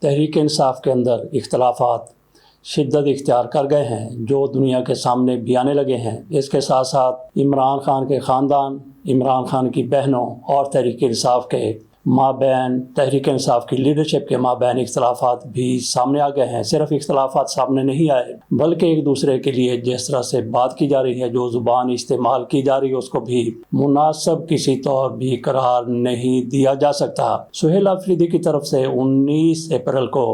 تحریک انصاف کے اندر اختلافات شدت اختیار کر گئے ہیں جو دنیا کے سامنے بھی آنے لگے ہیں۔ اس کے ساتھ ساتھ عمران خان کے خاندان، عمران خان کی بہنوں اور تحریک انصاف کے مابین، تحریک انصاف کی لیڈرشپ کے مابین اختلافات بھی سامنے آ گئے ہیں۔ صرف اختلافات سامنے نہیں آئے بلکہ ایک دوسرے کے لیے جس طرح سے بات کی جا رہی ہے، جو زبان استعمال کی جا رہی ہے، اس کو بھی مناسب کسی طور بھی قرار نہیں دیا جا سکتا۔ سہیل آفریدی کی طرف سے 19 اپریل کو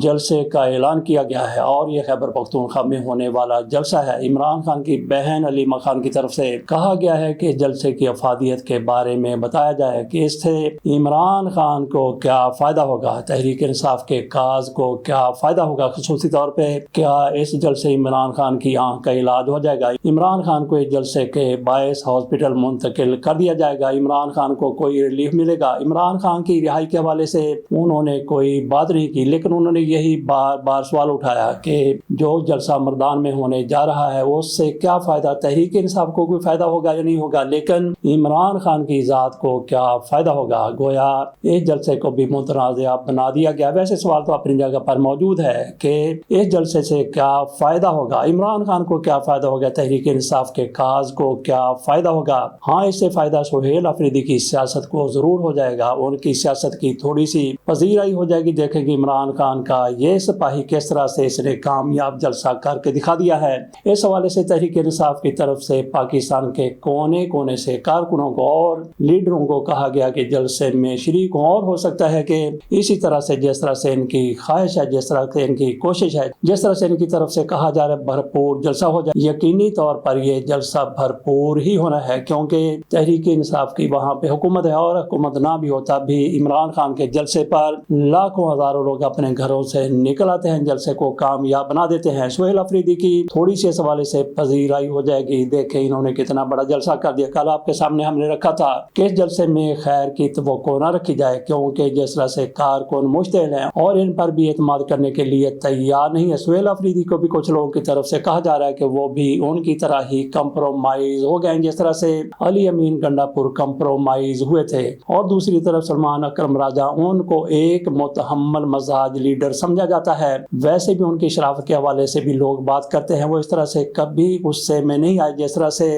جلسے کا اعلان کیا گیا ہے اور یہ خیبر پختونخوا میں ہونے والا جلسہ ہے۔ عمران خان کی بہن علیمہ خان کی طرف سے کہا گیا ہے کہ جلسے کی افادیت کے بارے میں بتایا جائے کہ اس سے عمران خان کو کیا فائدہ ہوگا، تحریک انصاف کے کاز کو کیا فائدہ ہوگا، خصوصی طور پہ کیا اس جلسے عمران خان کی آنکھ کا علاج ہو جائے گا، عمران خان کو اس جلسے کے باعث ہاسپٹل منتقل کر دیا جائے گا، عمران خان کو کوئی ریلیف ملے گا۔ عمران خان کی رہائی کے حوالے سے انہوں نے کوئی بات نہیں کی، لیکن انہوں نے یہی بار بار سوال اٹھایا کہ جو جلسہ مردان میں ہونے جا رہا ہے اس سے کیا فائدہ، تحریک انصاف کو کوئی فائدہ ہوگا یا نہیں ہوگا، لیکن عمران خان کی ذات کو کیا فائدہ ہوگا۔ گویا اس جلسے کو بھی متنازع بنا دیا گیا۔ ویسے سوال تو اپنی جگہ پر موجود ہے کہ اس جلسے سے کیا فائدہ ہوگا، عمران خان کو کیا فائدہ ہوگا، تحریک انصاف کے کاز کو کیا فائدہ ہوگا۔ ہاں، اس سے فائدہ سہیل آفریدی کی سیاست کو ضرور ہو جائے گا، ان کی سیاست کی تھوڑی سی پذیرائی ہو جائے گی۔ دیکھیں گے عمران خان کا یہ سپاہی کس طرح سے اس نے کامیاب جلسہ کر کے دکھا دیا ہے۔ اس حوالے سے تحریک انصاف کی طرف سے پاکستان کے کونے کونے سے کارکنوں کو اور لیڈروں کو کہا گیا کہ جلسے میں شریک ہوں، اور ہو سکتا ہے کہ اسی طرح سے جس طرح سے ان کی خواہش ہے، جس طرح سے ان کی کوشش ہے، جس طرح سے ان کی طرف سے کہا جا رہا ہے بھرپور جلسہ ہو جائے، یقینی طور پر یہ جلسہ بھرپور ہی ہونا ہے، کیونکہ تحریک انصاف کی وہاں پہ حکومت ہے، اور حکومت نہ بھی ہوتا بھی عمران خان کے جلسے پر لاکھوں ہزاروں لوگ اپنے گھروں سے نکل آتے ہیں، جلسے کو کامیاب بنا دیتے ہیں۔ سہیل آفریدی کی تھوڑی سی اس حوالے سے پذیرائی ہو جائے گی۔ دیکھیں انہوں نے کتنا بڑا جلسہ کر دیا۔ کل آپ کے سامنے ہم نے رکھا تھا کہ اس جلسے میں خیر کی توقع نہ رکھی جائے، کیونکہ جس طرح سے کارکن مشتعل ہیں اور ان پر بھی اعتماد کرنے کے لیے تیار نہیں ہے۔ سہیل آفریدی کو بھی کچھ لوگوں کی طرف سے کہا جا رہا ہے کہ وہ بھی ان کی طرح ہی کمپرومائز ہو گئے ہیں، جس طرح سے علی امین گنڈا پور کمپرومائز ہوئے تھے، اور دوسری طرف سلمان اکرم راجہ ان کو ایک متحمل مزاج لیڈر سمجھا جاتا ہے۔ ویسے بھی ان کی شرافت کے حوالے سے بھی لوگ بات کرتے ہیں، وہ اس طرح سے کبھی غصے میں نہیں آئے جس طرح سے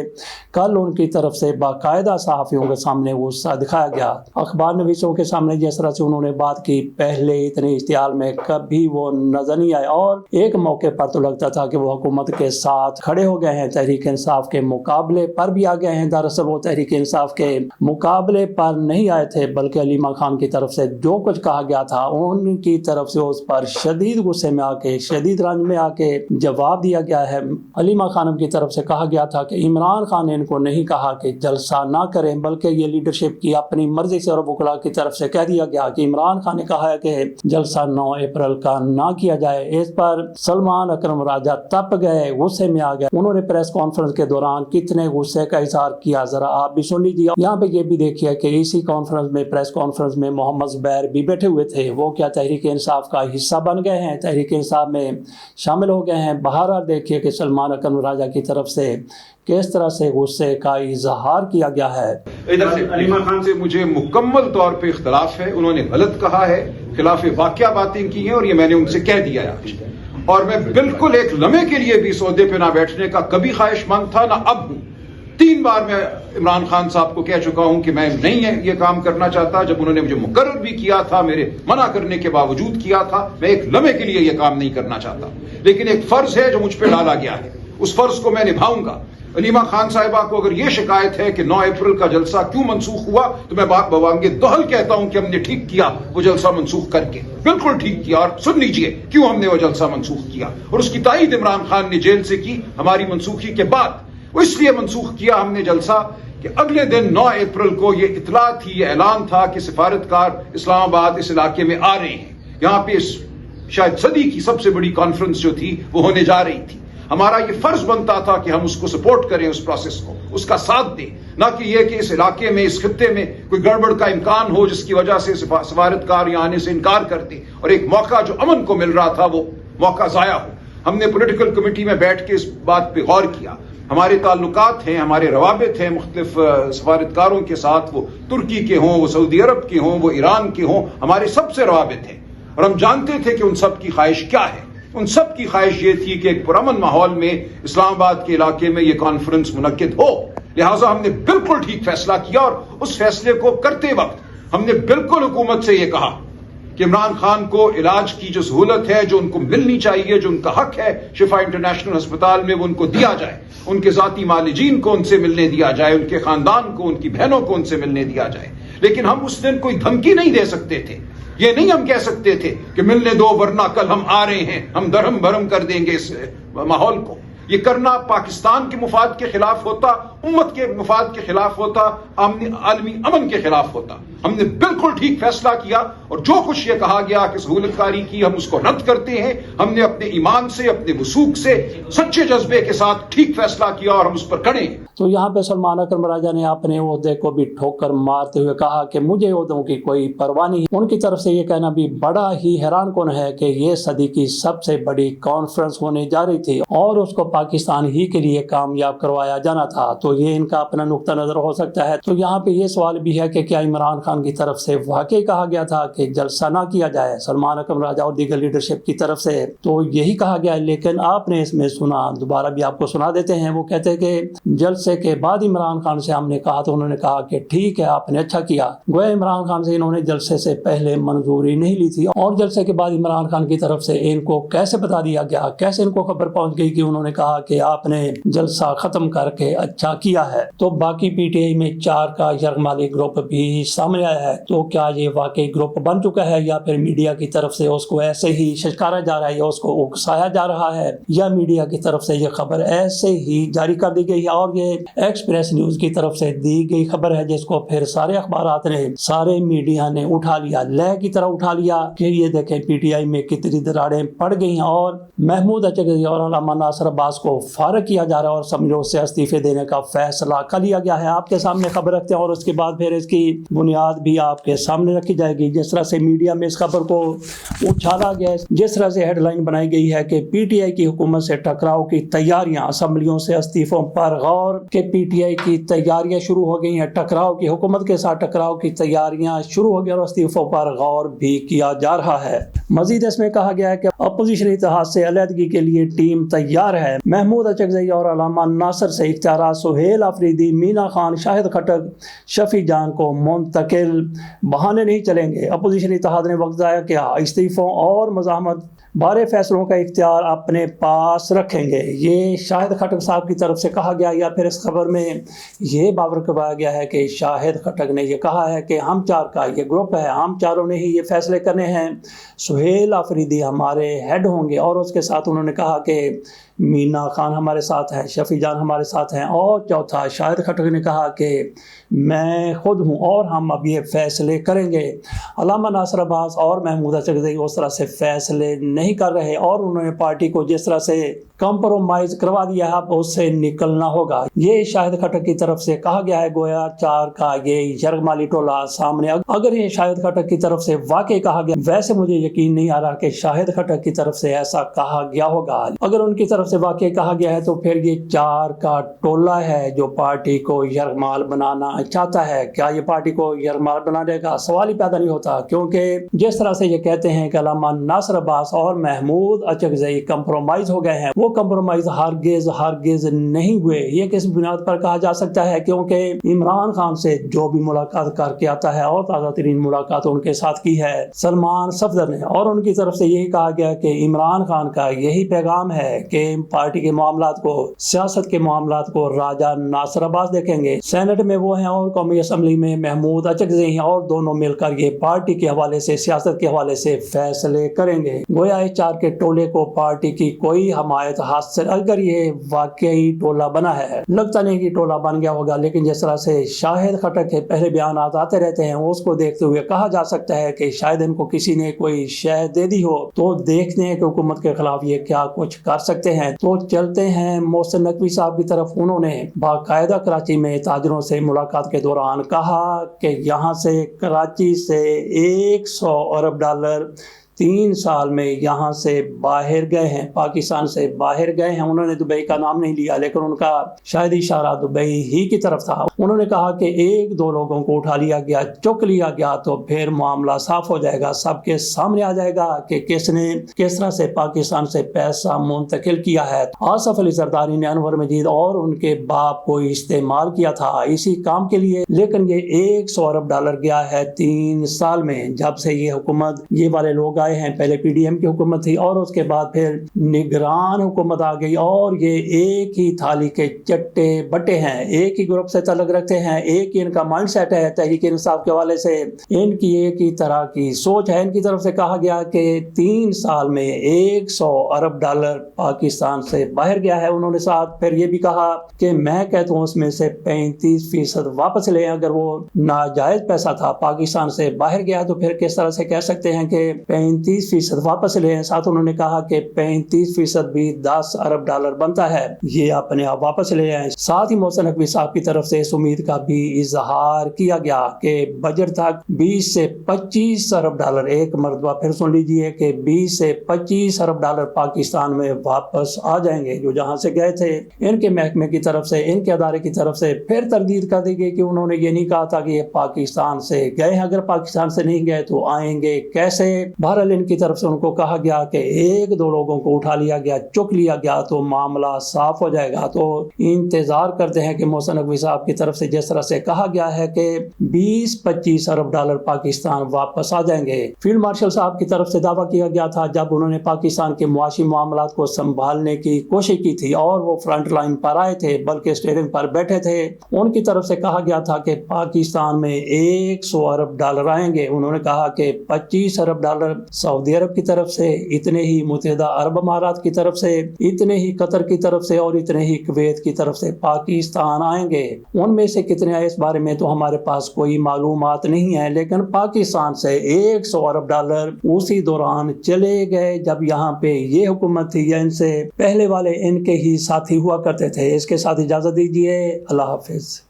کل ان کی طرف سے باقاعدہ صحافیوں کے سامنے غصہ دکھایا گیا، اخبار نویسوں کے سامنے جس طرح سے انہوں نے بات کی، پہلے اتنے اشتعال میں کبھی وہ نظر نہیں آئے، اور ایک موقع پر تو لگتا تھا کہ وہ حکومت کے ساتھ کھڑے ہو گئے ہیں، تحریک انصاف کے مقابلے پر بھی آ گئے ہیں۔ دراصل وہ تحریک انصاف کے مقابلے پر نہیں آئے تھے، بلکہ علیمہ خان کی طرف سے جو کچھ کہا گیا تھا ان کی طرف سے اس پر شدید غصے میں آ کے، شدید رنج میں آ کے جواب دیا گیا ہے۔ علیمہ خانم کی طرف سے کہا گیا تھا کہ عمران خان نے ان کو نہیں کہا کہ جلسہ نہ کریں، بلکہ یہ لیڈرشپ کی اپنی مرضی سے، اور وکلاء کی طرف سے کہہ دیا گیا کہ عمران خان نے کہا ہے کہ جلسہ 9 اپریل کا نہ کیا جائے۔ اس پر سلمان اکرم راجہ تپ گئے، غصے میں آ گئے۔ انہوں نے پریس کانفرنس کے دوران کتنے غصے کا اظہار کیا، ذرا آپ بھی سن لیجیے۔ یہاں پہ یہ بھی دیکھیے کہ اسی کانفرنس میں، پریس کانفرنس میں محمد زبیر بھی بیٹھے ہوئے تھے، وہ کیا تحریک انصاف کا حصہ بن گئے ہیں، تحریک انصاف میں شامل ہو گئے ہیں۔ بہرحال دیکھیے کہ سلمان اکرم راجہ کی طرف سے کس طرح سے غصے کا اظہار کیا گیا ہے۔ ادھر سے علیمہ خان سے مجھے مکمل طور پہ اختلاف ہے، انہوں نے غلط کہا ہے، خلاف واقعہ باتیں کی ہیں، اور یہ میں نے ان سے کہہ دیا ہے، اور میں بالکل ایک لمحے کے لیے بھی سودے پہ نہ بیٹھنے کا کبھی خواہش مند تھا، نہ اب ہوں۔ 3 بار میں عمران خان صاحب کو کہہ چکا ہوں کہ میں نہیں یہ کام کرنا چاہتا، جب انہوں نے مجھے مقرر بھی کیا تھا، میرے منع کرنے کے باوجود کیا تھا، میں ایک لمحے کے لیے یہ کام نہیں کرنا چاہتا، لیکن ایک فرض ہے جو مجھ پہ ڈالا گیا ہے، اس فرض کو میں نبھاؤں گا۔ علیمہ خان صاحبہ کو اگر یہ شکایت ہے کہ 9 اپریل کا جلسہ کیوں منسوخ ہوا، تو میں بوانگ دہل کہتا ہوں کہ ہم نے ٹھیک کیا وہ جلسہ منسوخ کر کے، بالکل ٹھیک کیا، اور سن لیجئے کیوں ہم نے وہ جلسہ منسوخ کیا، اور اس کی تائید عمران خان نے جیل سے کی ہماری منسوخی کے بعد۔ وہ اس لیے منسوخ کیا ہم نے جلسہ کہ اگلے دن 9 اپریل کو یہ اطلاع تھی، یہ اعلان تھا کہ سفارتکار اسلام آباد اس علاقے میں آ رہے ہیں، یہاں پہ شاید صدی کی سب سے بڑی کانفرنس جو تھی وہ ہونے جا رہی تھی۔ ہمارا یہ فرض بنتا تھا کہ ہم اس کو سپورٹ کریں، اس پروسیس کو، اس کا ساتھ دیں، نہ کہ یہ کہ اس علاقے میں، اس خطے میں کوئی گڑبڑ کا امکان ہو جس کی وجہ سے سفارتکار یہاں آنے سے انکار کر دے، اور ایک موقع جو امن کو مل رہا تھا وہ موقع ضائع ہو۔ ہم نے پولیٹیکل کمیٹی میں بیٹھ کے اس بات پہ غور کیا۔ ہمارے تعلقات ہیں، ہمارے روابط ہیں مختلف سفارتکاروں کے ساتھ، وہ ترکی کے ہوں، وہ سعودی عرب کے ہوں، وہ ایران کے ہوں، ہمارے سب سے روابط ہیں، اور ہم جانتے تھے کہ ان سب کی خواہش کیا ہے. ان سب کی خواہش یہ تھی کہ ایک پرامن ماحول میں اسلام آباد کے علاقے میں یہ کانفرنس منعقد ہو. لہٰذا ہم نے بالکل ٹھیک فیصلہ کیا اور اس فیصلے کو کرتے وقت ہم نے بالکل حکومت سے یہ کہا کہ عمران خان کو علاج کی جو سہولت ہے جو ان کو ملنی چاہیے, جو ان کا حق ہے شفا انٹرنیشنل ہسپتال میں, وہ ان کو دیا جائے. ان کے ذاتی معالجین کو ان سے ملنے دیا جائے, ان کے خاندان کو, ان کی بہنوں کو ان سے ملنے دیا جائے. لیکن ہم اس دن کوئی دھمکی نہیں دے سکتے تھے. یہ نہیں ہم کہہ سکتے تھے کہ ملنے دو ورنہ کل ہم آ رہے ہیں, ہم درہم بھرم کر دیں گے اس ماحول کو. یہ کرنا پاکستان کے مفاد کے خلاف ہوتا, امت کے مفاد کے خلاف ہوتا, عالمی امن کے خلاف ہوتا. ہم نے بالکل ٹھیک فیصلہ کیا اور جو کچھ یہ کہا گیا کہ سہولت کاری کی ہم اس کو رد کرتے ہیں. ہم نے اپنے ایمان سے, اپنے وثوق سے, سچے جذبے کے ساتھ ٹھیک فیصلہ کیا اور ہم اس پر کھڑے ہیں. تو یہاں پہ سلمان اکرم راجہ نے اپنے عہدے کو بھی ٹھوکر مارتے ہوئے کہا کہ مجھے عہدوں کی کوئی پرواہ نہیں. ان کی طرف سے یہ کہنا بھی بڑا ہی حیران کن ہے کہ یہ صدی کی سب سے بڑی کانفرنس ہونے جا رہی تھی اور اس کو پاکستان ہی کے لیے کامیاب کروایا جانا تھا. تو یہ ان کا اپنا نقطہ نظر ہو سکتا ہے. تو یہاں پہ یہ سوال بھی ہے کہ کیا عمران خان کی طرف سے واقعی کہا گیا تھا کہ جلسہ نہ کیا جائے سلمان اکرم راجہ اور دیگر لیڈرشپ کی طرف سے؟ تو یہی کہا گیا ہے. لیکن آپ نے اس میں سنا, دوبارہ بھی آپ کو سنا دیتے ہیں. وہ کہتے ہیں کہ جلسے کے بعد عمران خان سے ہم نے کہا تو انہوں نے کہا کہ ٹھیک ہے آپ نے اچھا کیا. گویا عمران خان سے انہوں نے جلسے سے پہلے منظوری نہیں لی تھی اور جلسے کے بعد عمران خان کی طرف سے ان کو کیسے بتا دیا گیا, کیسے ان کو خبر پہنچ گئی کہ انہوں نے کہا کہ آپ نے جلسہ ختم کر کے اچھا کیا ہے. تو باقی پی ٹی آئی میں 4 کا یرغمالی گروپ بھی سامنے آیا ہے. تو کیا یہ واقعی گروپ بن چکا ہے یا پھر میڈیا کی طرف سے اس کو ایسے ہی ششکارا جا رہا ہے یا اس کو اکسایا جا رہا ہے, یا میڈیا کی طرف سے یہ خبر ایسے ہی جاری کر دی گئی ہے اور یہ ایکسپریس نیوز کی طرف سے دی گئی خبر ہے جس کو پھر سارے اخبارات نے, سارے میڈیا نے اٹھا لیا, لے کی طرح اٹھا لیا کہ یہ دیکھیں پی ٹی آئی میں کتنی دراڑیں پڑ گئی ہیں اور محمود اچکزئی اور علامہ ناصر عباس کو فارغ کیا جا رہا ہے اور سمجھو اس سے استعفے دینے کا فیصلہ کر لیا گیا ہے. آپ کے سامنے خبر رکھتے ہیں اور اس کے بعد پھر اس کی بنیاد بھی آپ کے سامنے رکھی جائے گی. جس طرح سے میڈیا میں اس خبر کو اچھالا گیا, جس طرح سے ہیڈ لائن بنائی گئی ہے کہ پی ٹی آئی کی حکومت سے ٹکراؤ کی تیاریاں, اسمبلیوں سے استعفوں پر غور, کہ پی ٹی آئی کی تیاریاں شروع ہو گئی ہیں ٹکراؤ کی, حکومت کے ساتھ ٹکراؤ کی تیاریاں شروع ہو گئی اور استعفوں پر غور بھی کیا جا رہا ہے. مزید اس میں کہا گیا ہے کہ اپوزیشن اتحاد سے علیحدگی کے لیے ٹیم تیار ہے. محمود اچکزئی اور علامہ ناصر سے اختیارات سہیل آفریدی, مینا خان, شاہد خٹک, شفیع جان کو منتقل, بہانے نہیں چلیں گے. اپوزیشن اتحاد نے وقت ضائع کیا, استعفوں اور مزاحمت بارے فیصلوں کا اختیار اپنے پاس رکھیں گے. یہ شاہد خٹک صاحب کی طرف سے کہا گیا, یا پھر اس خبر میں یہ باور کروایا گیا ہے کہ شاہد خٹک نے یہ کہا ہے کہ ہم 4 کا یہ گروپ ہے, ہم چاروں نے ہی یہ فیصلے کرنے ہیں, سہیل آفریدی ہمارے ہیڈ ہوں گے. اور اس کے ساتھ انہوں نے کہا کہ مینا خان ہمارے ساتھ ہیں, شفیع جان ہمارے ساتھ ہیں, اور چوتھا شاہد خٹک نے کہا کہ میں خود ہوں اور ہم اب یہ فیصلے کریں گے. علامہ ناصر عباس اور محمود اچکزئی اس طرح سے فیصلے نہیں کر رہے اور انہوں نے پارٹی کو جس طرح سے کمپرومائز کروا دیا ہے اب اس سے نکلنا ہوگا. یہ شاہد خٹک کی طرف سے کہا گیا ہے. گویا 4 کا یہ یرغمالی ٹولہ سامنے, اگر یہ شاہد خٹک کی طرف سے واقعی کہا گیا, ویسے مجھے یقین نہیں آ رہا کہ شاہد خٹک کی طرف سے ایسا کہا گیا ہوگا. اگر ان کی طرف سے واقعی کہا گیا ہے تو پھر یہ 4 کا ٹولہ ہے جو پارٹی کو یرغمال بنانا چاہتا ہے. کیا یہ پارٹی کو یرغمال بنانے کا سوال ہی پیدا نہیں ہوتا, کیونکہ جس طرح سے یہ کہتے ہیں کہ علامہ ناصر عباس اور محمود اچکزئی کمپرومائز ہو گئے ہیں, وہ کمپرومائز ہرگز نہیں ہوئے. یہ کس بنیاد پر کہا جا سکتا ہے؟ کیونکہ عمران خان سے جو بھی ملاقات کر کے آتا ہے, اور تازہ ترین ملاقات ان کے ساتھ کی ہے سلمان صفدر نے, اور ان کی طرف سے یہی کہا گیا کہ عمران خان کا یہی پیغام ہے کہ پارٹی کے معاملات کو, سیاست کے معاملات کو راجہ ناصر عباس دیکھیں گے. سینٹ میں وہ ہیں اور قومی اسمبلی میں محمود اچکزئی ہیں, اور دونوں مل کر یہ پارٹی کے حوالے سے, سیاست کے حوالے سے فیصلے کریں گے. گویا اس 4 کے ٹولے کو پارٹی کی کوئی حمایت حاصل, اگر یہ واقعی ٹولہ بنا ہے, لگتا نہیں کہ ٹولہ بن گیا ہوگا, لیکن جس طرح سے شاہد خٹک کے پہلے بیانات آتے رہتے ہیں اس کو دیکھتے ہوئے کہا جا سکتا ہے کہ شاید ان کو کسی نے کوئی شے دے دی ہو. تو دیکھتے ہیں کہ حکومت کے خلاف یہ کیا کچھ کر سکتے ہیں. تو چلتے ہیں محسن نقوی صاحب کی طرف. انہوں نے باقاعدہ کراچی میں تاجروں سے ملاقات کے دوران کہا کہ یہاں سے کراچی سے $100 ارب 3 سال میں یہاں سے باہر گئے ہیں، پاکستان سے باہر گئے ہیں۔ انہوں نے دبئی کا نام نہیں لیا، لیکن ان کا شاید اشارہ دبئی ہی کی طرف تھا۔ انہوں نے کہا کہ 1-2 لوگوں کو اٹھا لیا گیا، چک لیا گیا تو پھر معاملہ صاف ہو جائے گا، سب کے سامنے آ جائے گا کہ کس نے کس طرح سے پاکستان سے پیسہ منتقل کیا ہے۔ آصف علی زرداری نے انور مجید اور ان کے باپ کو استعمال کیا تھا اسی کام کے لیے، لیکن یہ 100 ارب ڈالر گیا ہے 3 سال میں، جب سے یہ حکومت یہ والے لوگ آئے ہیں۔ پہلے پی ڈی ایم کی حکومت تھی اور اس کے بعد پھر نگران حکومت آ گئی، اور یہ ایک ہی تھالی کے چٹے بٹے ہیں، ایک ہی گروپ سے تعلق رکھتے ہیں، ایک ہی ان کا مائنڈ سیٹ ہے۔ تحریک انصاف کے حوالے سے ان کی ایک ہی طرح کی سوچ ہے۔ ان کی طرف سے کہا گیا کہ 3 سال میں 100 ارب ڈالر پاکستان سے باہر گیا ہے۔ انہوں نے ساتھ پھر یہ بھی کہا کہ میں کہتا ہوں اس میں سے 35% واپس لیں۔ اگر وہ ناجائز پیسہ تھا پاکستان سے باہر گیا تو پھر کس طرح سے کہہ سکتے ہیں کہ 35% واپس لیں؟ ساتھ انہوں نے کہا کہ 35% بھی 10 ارب ڈالر بنتا ہے، یہ اپنے آپ واپس لے آئیں۔ ساتھ ہی محسن نقوی صاحب کی طرف سے اس امید کا بھی اظہار کیا گیا کہ بجٹ تک 20 سے 25 ارب ڈالر، ایک مرتبہ پھر سن لیجئے کہ 20 سے 25 ارب ڈالر پاکستان میں واپس آ جائیں گے جو جہاں سے گئے تھے۔ ان کے محکمے کی طرف سے، ان کے ادارے کی طرف سے پھر تردید کر دی گئی کہ انہوں نے یہ نہیں کہا تھا کہ یہ پاکستان سے گئے ہیں، اگر پاکستان سے نہیں گئے تو آئیں گے کیسے؟ بہرحال ان کی طرف سے ان کو کہا گیا کہ 1-2 لوگوں کو اٹھا لیا گیا، چک لیا گیا تو معاملہ صاف ہو جائے گا۔ تو انتظار کرتے ہیں کہ محسن نقوی صاحب کی طرف سے جس طرح سے کہا گیا ہے کہ 20-25 ارب ڈالر پاکستان واپس آ جائیں گے۔ فیلڈ مارشل صاحب کی طرف سے دعویٰ کیا گیا تھا جب انہوں نے پاکستان کے معاشی معاملات کو سنبھالنے کی کوشش کی تھی اور وہ فرنٹ لائن پر آئے تھے، بلکہ اسٹیئرنگ پر بیٹھے تھے، ان کی طرف سے کہا گیا تھا کہ پاکستان میں 100 ارب ڈالر آئیں گے۔ انہوں نے کہا کہ 25 ارب ڈالر سعودی عرب کی طرف سے، اتنے ہی متحدہ عرب امارات کی طرف سے، اتنے ہی قطر کی طرف سے اور اتنے ہی کویت کی طرف سے پاکستان آئیں گے۔ ان میں سے کتنے آئے اس بارے میں تو ہمارے پاس کوئی معلومات نہیں ہے، لیکن پاکستان سے 100 ارب ڈالر اسی دوران چلے گئے جب یہاں پہ یہ حکومت تھی یا ان سے پہلے والے ان کے ہی ساتھی ہوا کرتے تھے۔ اس کے ساتھ اجازت دیجیے، اللہ حافظ۔